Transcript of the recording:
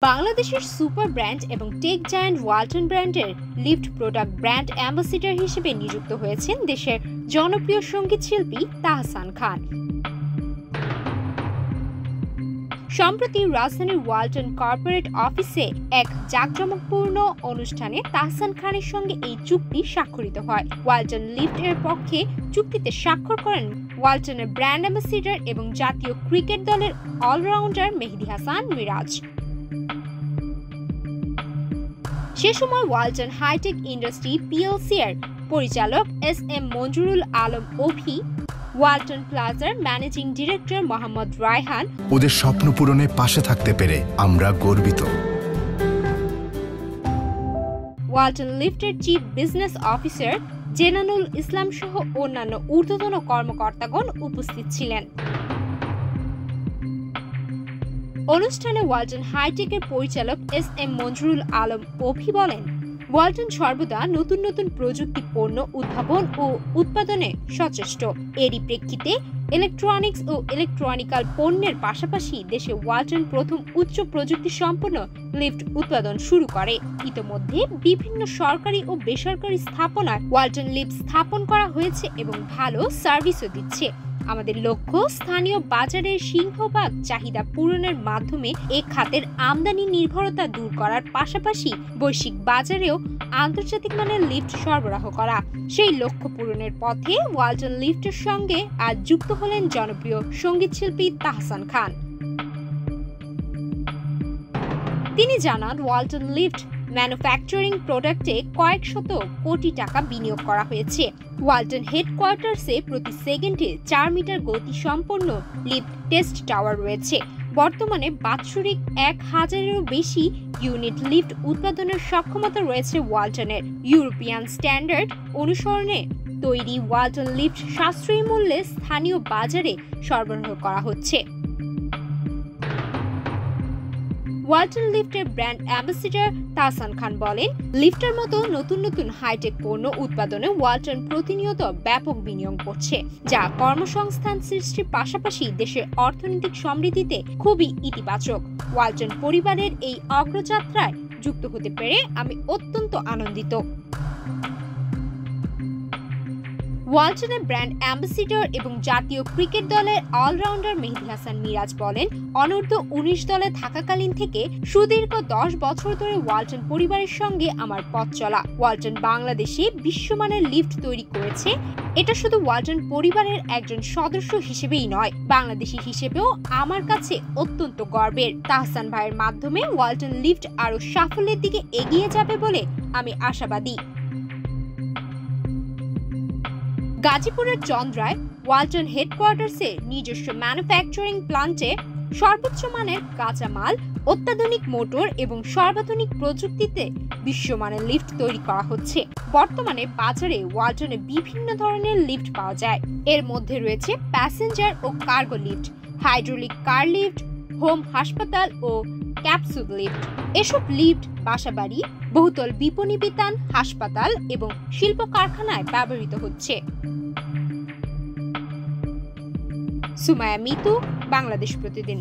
বাংলাদেশের super brand এবং tech giant Walton ব্র্যান্ডের লিফট প্রোডাক্ট ব্র্যান্ড অ্যাম্বাসেডর হিসেবে নিযুক্ত হয়েছেন দেশের জনপ্রিয় সঙ্গীত শিল্পী তাহসান খান। সম্প্রতি রাজধানীর ওয়ালটন কর্পোরেট অফিসে এক জাঁকজমকপূর্ণ অনুষ্ঠানে তাহসান খানের সঙ্গে এই চুক্তি স্বাক্ষরিত হয়। ওয়ালটন লিফট এর পক্ষে চুক্তিতে স্বাক্ষর করেন ওয়ালটনের ব্র্যান্ড অ্যাম্বাসেডর এবং জাতীয় ক্রিকেট দলের অলরাউন্ডার মেহেদী হাসান মিরাজ। সে সময় ওয়ালটন হাইটেক ইন্ডাস্ট্রি পিএলসি এর পরিচালক এস.এম. মঞ্জুরুল আলম অভি, ওয়ালটন প্লাজার ম্যানেজিং ডিরেক্টর মোহাম্মদ রায়হান, ওদের স্বপ্ন পূরণে পাশে থাকতে পেরে আমরা গর্বিত। ওয়ালটন লিফটের চিফ বিজনেস অফিসার জেনানুল ইসলাম সহ অন্যান্য ঊর্ধ্বতন কর্মকর্তাগণ উপস্থিত ছিলেন। অনুষ্ঠানে ওয়ালটন হাইটেকের পরিচালক এস.এম. মঞ্জুরুল আলম অভি বলেন, ওয়ালটন সর্বদা নতুন নতুন প্রযুক্তি পণ্য উদ্ভাবন ও উৎপাদনে সচেষ্ট। এরই প্রেক্ষিতে ইলেকট্রনিক্স ও ইলেকট্রনিক্যাল পণ্যের পাশাপাশি দেশে ওয়ালটন প্রথম উচ্চ প্রযুক্তি সম্পন্ন লিফট উৎপাদন শুরু করে। ইতোমধ্যে বিভিন্ন সরকারি ও বেসরকারি স্থাপনায় ওয়ালটন লিফট স্থাপন করা হয়েছে এবং ভালো সার্ভিসও দিচ্ছে। আমাদের লক্ষ্য স্থানীয় বাজারের সিংহভাগ চাহিদা পূরণের মাধ্যমে এ খাতের আমদানি নির্ভরতা দূর করার পাশাপাশি বৈশ্বিক বাজারেও আন্তর্জাতিক মানের লিফট সরবরাহ করা। সেই লক্ষ্য পূরণের পথে ওয়ালটন লিফটের সঙ্গে আজ যুক্ত হলেন জনপ্রিয় সঙ্গীত শিল্পী তাহসান খান। তিনি জানান, ওয়ালটন লিফট ম্যানুফ্যাকচারিং প্রোডাক্টে কয়েক শত কোটি টাকা বিনিয়োগ করা হয়েছে। ওয়ালটন হেডকোয়ার্টার্সে প্রতি সেকেন্ডে 4 মিটার গতি সম্পন্ন লিফট টেস্ট টাওয়ার রয়েছে। বর্তমানে বাৎসরিক 1000-এরও বেশি ইউনিট লিফট উৎপাদনের সক্ষমতা রয়েছে ওয়ালটনের। ইউরোপিয়ান স্ট্যান্ডার্ড অনুসরণে তৈরি ওয়ালটন লিফট সাশ্রয়ী মূল্যে স্থানীয় বাজারে সরবরাহ করা হচ্ছে। ওয়ালটন লিফটের ব্র্যান্ড অ্যাম্বাসেডর তাহসান খান বলেন, লিফটের মতো নতুন নতুন হাইটেক পণ্য উৎপাদনে ওয়ালটন প্রতিনিয়ত ব্যাপক বিনিয়োগ করছে, যা কর্মসংস্থান সৃষ্টির পাশাপাশি দেশের অর্থনৈতিক সমৃদ্ধিতে খুবই ইতিবাচক। ওয়ালটন পরিবারের এই অগ্রযাত্রায় যুক্ত হতে পেরে আমি অত্যন্ত আনন্দিত। ওয়ালটনের ব্র্যান্ড অ্যাম্বাসেডর এবং জাতীয় ক্রিকেট দলের অলরাউন্ডার মেহেদী হাসান মিরাজ বলেন, অনূর্ধ্ব 19 দলে থাকাকালীন থেকে সুদীর্ঘ 10 বছর ধরে ওয়ালটন পরিবারের সঙ্গে আমার পথ চলা। ওয়ালটন বাংলাদেশে বিশ্বমানের লিফট তৈরি করেছে। এটা শুধু ওয়ালটন পরিবারের একজন সদস্য হিসেবেই নয়, বাংলাদেশি হিসেবেও আমার কাছে অত্যন্ত গর্বের। তাহসান ভাইয়ের মাধ্যমে ওয়ালটন লিফট আরও সাফল্যের দিকে এগিয়ে যাবে বলে আমি আশাবাদী। গাজীপুরের চন্দ্রায় ওয়ালটন হেডকোয়ার্টার্সে নিজস্ব ম্যানুফ্যাকচারিং প্লান্টে সর্বোচ্চ মানের কাঁচামাল, অত্যাধুনিক মোটর এবং সর্বাধুনিক প্রযুক্তিতে বিশ্বমানের লিফট তৈরি করা হচ্ছে। বর্তমানে বাজারে ওয়ালটনে বিভিন্ন ধরনের লিফট পাওয়া যায়। এর মধ্যে রয়েছে প্যাসেঞ্জার ও কার্গো লিফট, হাইড্রোলিক কার লিফট, হোম হাসপাতাল ও ক্যাপসুল লিফট। এসব লিফট বাসাবাড়ি, বহুতল বিপণী বিতান, হাসপাতাল এবং শিল্প কারখানায় ব্যবহৃত হচ্ছে। সুমায়া মিতু, বাংলাদেশ প্রতিদিন।